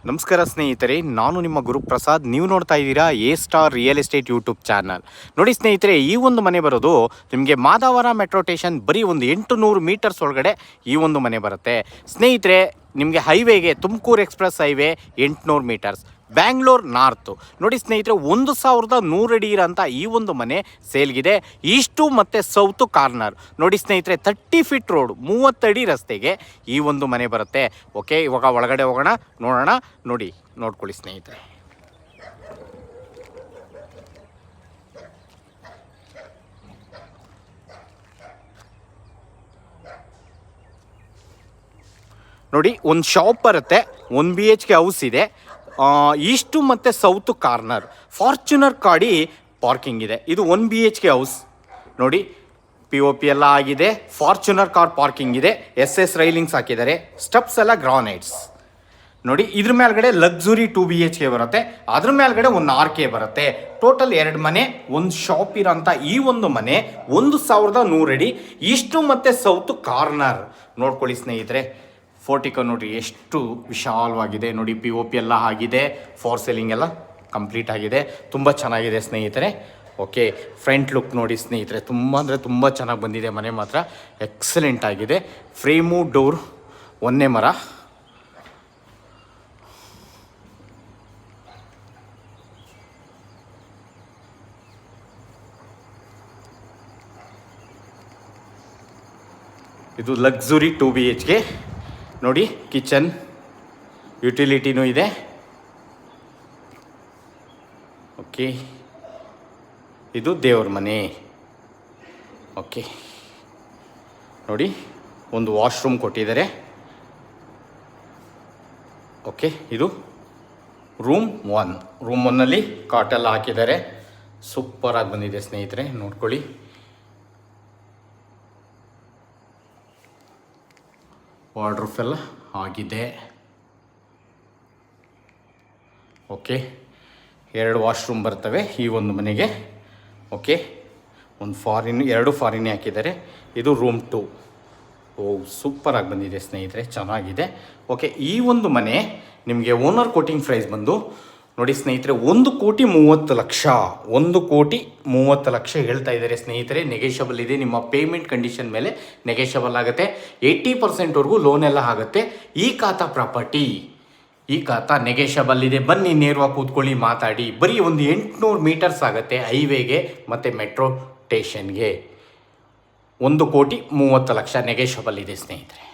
ನಮಸ್ಕಾರ ಸ್ನೇಹಿತರೆ, ನಾನು ನಿಮ್ಮ ಗುರುಪ್ರಸಾದ್. ನೀವು ನೋಡ್ತಾ ಇದ್ದೀರಾ A star real estate YouTube channel. ನೋಡಿ ಸ್ನೇಹಿತರೆ, ಈ ಒಂದು ಮನೆ ಬರೋದು ನಿಮಗೆ ಮಾದಾವರ ಮೆಟ್ರೋ ಸ್ಟೇಷನ್ ಬರೀ ಒಂದು 800 ಮೀಟರ್ಸ್ ಒಳಗಡೆ ಈ ಒಂದು ಮನೆ ಬರುತ್ತೆ ಸ್ನೇಹಿತರೆ. ನಿಮಗೆ ಹೈವೇಗೆ Tumakuru express highway 800 metres, Bangalore north. ನೋಡಿ ಸ್ನೇಹಿತರೆ, 1100 ಅಡಿ ಇರೋಂಥ ಈ ಒಂದು ಮನೆ ಸೇಲ್ಗಿದೆ. ಈಸ್ಟು ಮತ್ತು ಸೌತು ಕಾರ್ನರ್. ನೋಡಿ ಸ್ನೇಹಿತರೆ, 30 ಫೀಟ್ ರೋಡ್, 30 ಅಡಿ ರಸ್ತೆಗೆ ಈ ಒಂದು ಮನೆ ಬರುತ್ತೆ. ಓಕೆ, ಇವಾಗ ಒಳಗಡೆ ಹೋಗೋಣ, ನೋಡೋಣ. ನೋಡ್ಕೊಳ್ಳಿ ಸ್ನೇಹಿತರೆ. ನೋಡಿ, ಒಂದು ಶಾಪ್ ಬರುತ್ತೆ, 1 BHK ಹೌಸ್ ಇದೆ. ಈಸ್ಟು ಮತ್ತು ಸೌತು ಕಾರ್ನರ್, ಫಾರ್ಚುನರ್ ಗಾಡಿ ಪಾರ್ಕಿಂಗ್ ಇದೆ. ಇದು 1 BHK ಹೌಸ್. ನೋಡಿ, POP ಎಲ್ಲ ಆಗಿದೆ, ಫಾರ್ಚುನರ್ ಕಾರ್ ಪಾರ್ಕಿಂಗ್ ಇದೆ, SS ರೈಲಿಂಗ್ಸ್ ಹಾಕಿದ್ದಾರೆ, ಸ್ಟೆಪ್ಸ್ ಎಲ್ಲ ಗ್ರಾನೈಟ್ಸ್. ನೋಡಿ, ಇದ್ರ ಮೇಲ್ಗಡೆ ಲಕ್ಸುರಿ 2 BHK ಬರುತ್ತೆ, ಅದ್ರ ಮೇಲ್ಗಡೆ ಒಂದು RK ಬರುತ್ತೆ. ಟೋಟಲ್ 2 ಮನೆ, ಒಂದು ಶಾಪ್ ಇರೋಂಥ ಈ ಒಂದು ಮನೆ 1100 ಅಡಿ, ಈಸ್ಟು ಮತ್ತು ಸೌತು ಕಾರ್ನರ್. ನೋಡ್ಕೊಳ್ಳಿ ಸ್ನೇಹಿತರೆ, ಫೋರ್ಟಿಕೋ ನೋಡಿ ಎಷ್ಟು ವಿಶಾಲವಾಗಿದೆ. ನೋಡಿ, POP ಎಲ್ಲ ಆಗಿದೆ, ಫಾರ್ ಸೀಲಿಂಗ್ ಎಲ್ಲ ಕಂಪ್ಲೀಟ್ ಆಗಿದೆ, ತುಂಬ ಚೆನ್ನಾಗಿದೆ ಸ್ನೇಹಿತರೆ. ಓಕೆ, ಫ್ರಂಟ್ ಲುಕ್ ನೋಡಿ ಸ್ನೇಹಿತರೆ, ತುಂಬ ಅಂದರೆ ತುಂಬ ಚೆನ್ನಾಗಿ ಬಂದಿದೆ. ಮನೆ ಮಾತ್ರ ಎಕ್ಸಲೆಂಟ್ ಆಗಿದೆ. ಫ್ರೇಮು, ಡೋರ್, ಒಂದೇ ಮರ. ಇದು ಲಕ್ಸುರಿ 2 BHK. ನೋಡಿ, ಕಿಚನ್ ಯುಟಿಲಿಟಿನೂ ಇದೆ. ಓಕೆ, ಇದು ದೇವ್ರ ಮನೆ. ಓಕೆ, ನೋಡಿ, ಒಂದು ವಾಶ್ರೂಮ್ ಕೊಟ್ಟಿದ್ದಾರೆ. ಓಕೆ, ಇದು ರೂಮ್ 1. ರೂಮ್ 1ನಲ್ಲಿ ಕಾಟೆಲ್ಲ ಹಾಕಿದ್ದಾರೆ. ಸೂಪರಾಗಿ ಬಂದಿದೆ ಸ್ನೇಹಿತರೆ, ನೋಡ್ಕೊಳ್ಳಿ. ವಾರ್ಡ್ರೂಫ್ ಎಲ್ಲ ಆಗಿದೆ. ಓಕೆ, 2 ವಾಶ್ರೂಮ್ ಬರ್ತವೆ ಈ ಒಂದು ಮನೆಗೆ. ಓಕೆ, ಒಂದು ಫಾರಿನ್, 2 ಫಾರಿನ್ ಹಾಕಿದ್ದಾರೆ. ಇದು ರೂಮ್ 2. ಸೂಪರಾಗಿ ಬಂದಿದೆ ಸ್ನೇಹಿತರೆ, ಚೆನ್ನಾಗಿದೆ. ಓಕೆ, ಈ ಒಂದು ಮನೆ ನಿಮಗೆ ಓನರ್ ಕೋಟಿಂಗ್ ಪ್ರೈಸ್ ಬಂದು ನೋಡಿ ಸ್ನೇಹಿತರೆ, 1,30,00,000 1,30,00,000 ಹೇಳ್ತಾ ಇದ್ದಾರೆ ಸ್ನೇಹಿತರೆ. ನೆಗೆಷಬಲ್ ಇದೆ, ನಿಮ್ಮ ಪೇಮೆಂಟ್ ಕಂಡೀಷನ್ ಮೇಲೆ ನೆಗೆಷಬಲ್ ಆಗುತ್ತೆ. 80% ಲೋನ್ ಎಲ್ಲ ಆಗುತ್ತೆ. ಈ ಖಾತಾ ಪ್ರಾಪರ್ಟಿ, ಈ ಖಾತಾ ನೆಗೆಷಬಲ್ ಇದೆ. ಬನ್ನಿ, ನೇರವಾಗಿ ಕೂತ್ಕೊಳ್ಳಿ, ಮಾತಾಡಿ. ಬರೀ ಒಂದು 800 ಮೀಟರ್ಸ್ ಆಗುತ್ತೆ ಹೈವೇಗೆ ಮತ್ತು ಮೆಟ್ರೋ ಸ್ಟೇಷನ್ಗೆ. 1,30,30,00,000 ನೆಗೆಷಬಲ್ ಇದೆ ಸ್ನೇಹಿತರೆ.